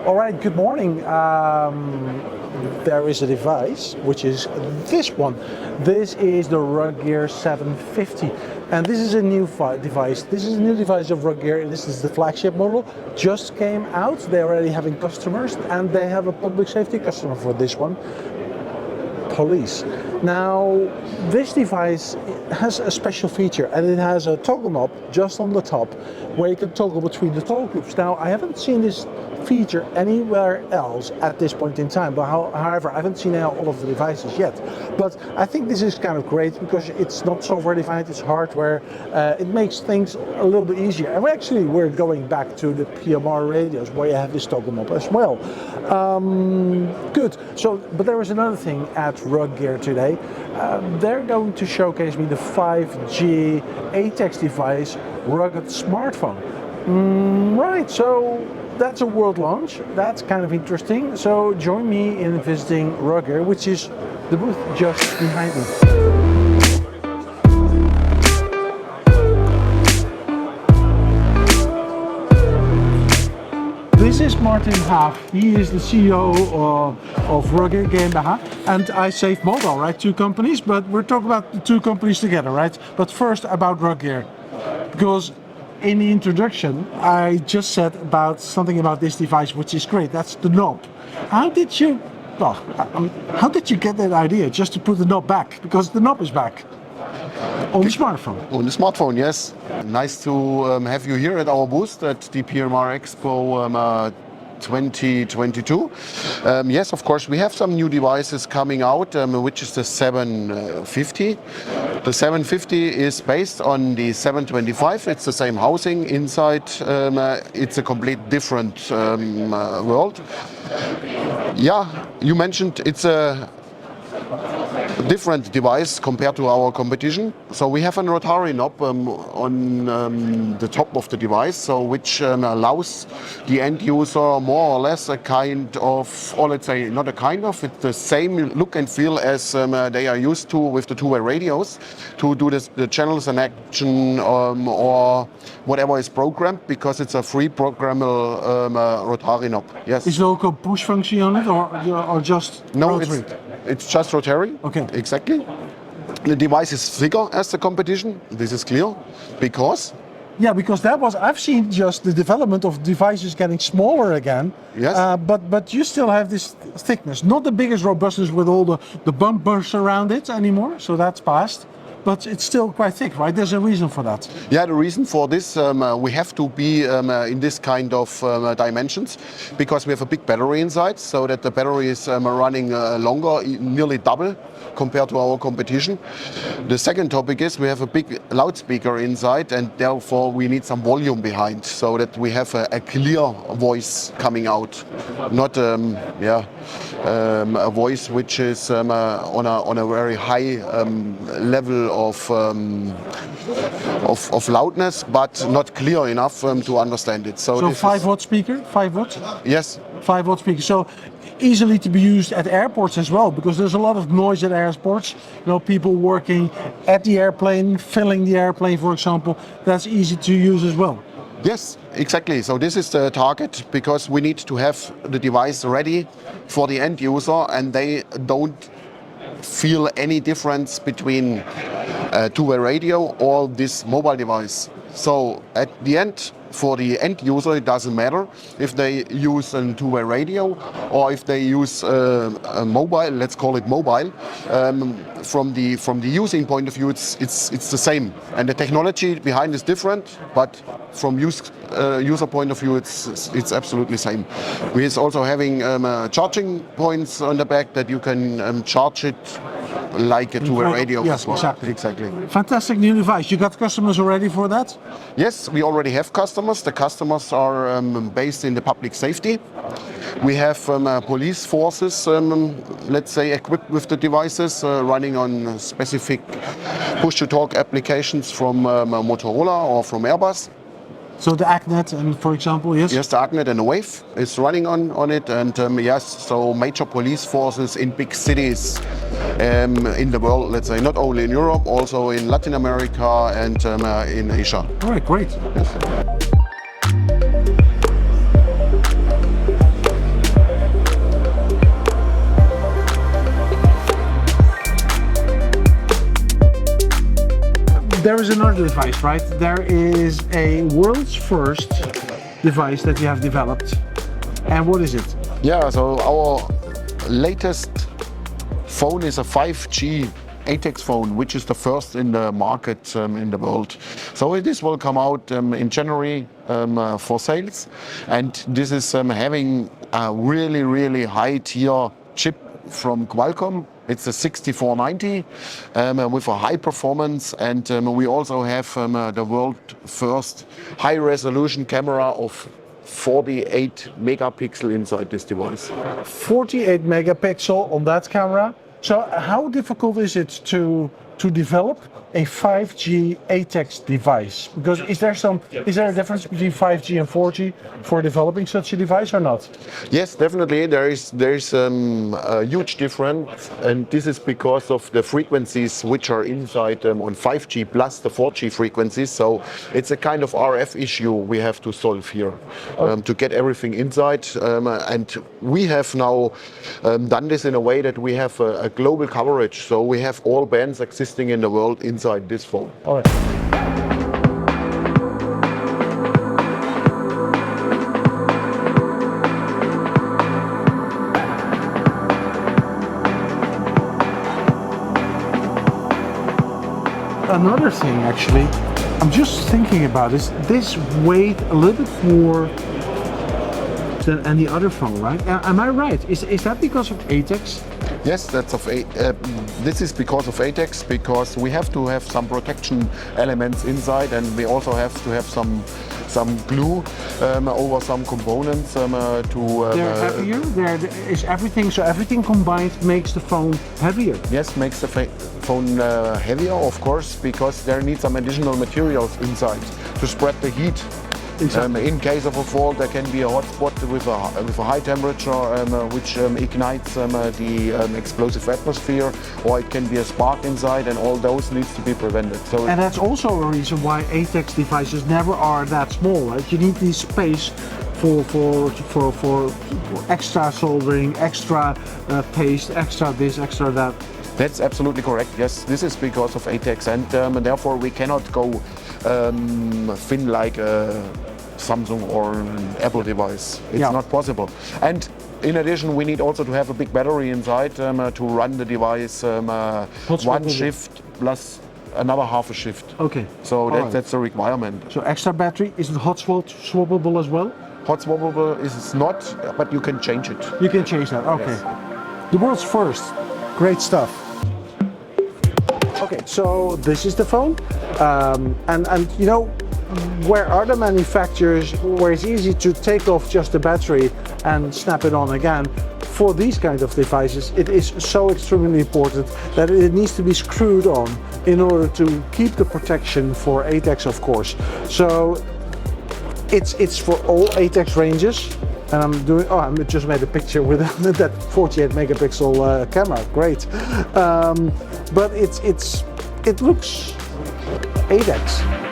All right, good morning. There is a device, which is this one. This is the RugGear 750. And this is a new device. This is a new device of RugGear. This is the flagship model. Just came out. They're already having customers, and they have a public safety customer for this one. Police. Now, this device has a special feature, and it has a toggle knob just on the top where you can toggle between the toggle groups. Now, I haven't seen this feature anywhere else at this point in time, but however, I haven't seen all of the devices yet. But I think this is kind of great because it's not software defined, it's hardware. It makes things a little bit easier. And we're going back to the PMR radios where you have this toggle knob as well. Good. So, but there was another thing at RugGear today. They're going to showcase me the 5G ATEX device, rugged smartphone. Right, so that's a world launch. That's kind of interesting. So join me in visiting RugGear, which is the booth just behind me. This is Martin Haaf. He is the CEO of RugGear GmbH and i.safe Mobile, right? Two companies, but we're talking about the two companies together, right? But first about RugGear, because in the introduction I just said about something about this device, which is great. That's the knob. How did you get that idea just to put the knob back? Because the knob is back. On the smartphone. On the smartphone, yes. Nice to have you here at our booth at the PMRExpo 2022. Yes, of course, we have some new devices coming out, which is the 750. The 750 is based on the 725. It's the same housing inside. It's a complete different world. Yeah, you mentioned it's a different device compared to our competition. So we have a rotary knob on the top of the device, so which allows the end user more or less a kind of, or let's say not a kind of, it's the same look and feel as they are used to with the two-way radios to do the channel selection or whatever is programmed, because it's a free programmable rotary knob. Yes. Is there also push function on it, or just rotary? It's just rotary. Okay. Exactly. The device is thicker as the competition. This is clear. Because? Yeah, because I've seen just the development of devices getting smaller again. Yes. But you still have this thickness. Not the biggest robustness with all the bumpers around it anymore. So that's past. But it's still quite thick, right? There's a reason for that. Yeah, the reason for this, we have to be in this kind of dimensions, because we have a big battery inside, so that the battery is running longer, nearly double compared to our competition. The second topic is we have a big loudspeaker inside, and therefore we need some volume behind, so that we have a clear voice coming out, not a voice which is on a very high level of loudness, but not clear enough to understand it. So 5-watt speaker, 5 watts? Yes. 5-watt speaker. So easily to be used at airports as well, because there's a lot of noise at airports. You know, people working at the airplane, filling the airplane, for example. That's easy to use as well. Yes, exactly. So this is the target, because we need to have the device ready for the end user, and they don't feel any difference between a two-way radio or this mobile device. So at the end, for the end user, it doesn't matter if they use a two-way radio or if they use a mobile, let's call it mobile. From the using point of view, it's the same, and the technology behind is different, but from user point of view, it's absolutely same. We is also having charging points on the back that you can charge it like a two-way radio. Yes, as well. exactly. Fantastic new device. You got customers already for that? Yes, we already have customers. The customers are based in the public safety. We have police forces, let's say, equipped with the devices, running on specific push-to-talk applications from Motorola or from Airbus. So the ACNet, and for example, yes? Yes, the ACNet and the Wave is running on it, and yes, so major police forces in big cities in the world, let's say, not only in Europe, also in Latin America and in Asia. All right, great. Yes. there is another device, right? There is a world's first device that you have developed. And what is it? Yeah, so our latest phone is a 5G ATEX phone, which is the first in the market in the world. So this will come out in January for sales, and this is having a really high tier chip from Qualcomm. It's a 6490 with a high performance, and we also have the world first high resolution camera of 48 megapixel inside this device. 48 megapixel on that camera. So how difficult is it to develop a 5G ATEX device? Because is there a difference between 5G and 4G for developing such a device or not? Yes, definitely. There is a huge difference, and this is because of the frequencies which are inside on 5G plus the 4G frequencies. So it's a kind of RF issue we have to solve here to get everything inside. And we have now done this in a way that we have a global coverage. So we have all bands existing in the world inside this phone. All right. Another thing, actually, I'm just thinking about this weight a little bit more than any other phone, right? Am I right? Is that because of ATEX? Yes, this is because of ATEX, because we have to have some protection elements inside, and we also have to have some glue over some components to. They're heavier. Is everything, so everything combined makes the phone heavier? Yes, makes the phone heavier, of course, because there needs some additional materials inside to spread the heat. Exactly. In case of a fault, there can be a hot spot with a high temperature which ignites the explosive atmosphere, or it can be a spark inside, and all those needs to be prevented. So and that's also a reason why ATEX devices never are that small, right? You need this space for extra soldering, extra paste, extra this, extra that. That's absolutely correct. Yes, this is because of ATEX, and therefore we cannot go thin like a Samsung or an Apple device. It's not possible. And in addition, we need also to have a big battery inside to run the device one shift plus another half a shift. Okay. So that's a requirement. So extra battery, is it hot swappable as well? Hot swappable is not, but you can change it. You can change that, okay. Yes. The world's first. Great stuff. Okay, so this is the phone, and you know, where other manufacturers, where it's easy to take off just the battery and snap it on again, for these kind of devices, it is so extremely important that it needs to be screwed on in order to keep the protection for ATEX, of course. So it's for all ATEX ranges. And I just made a picture with that 48 megapixel camera, great. But it looks ATEX.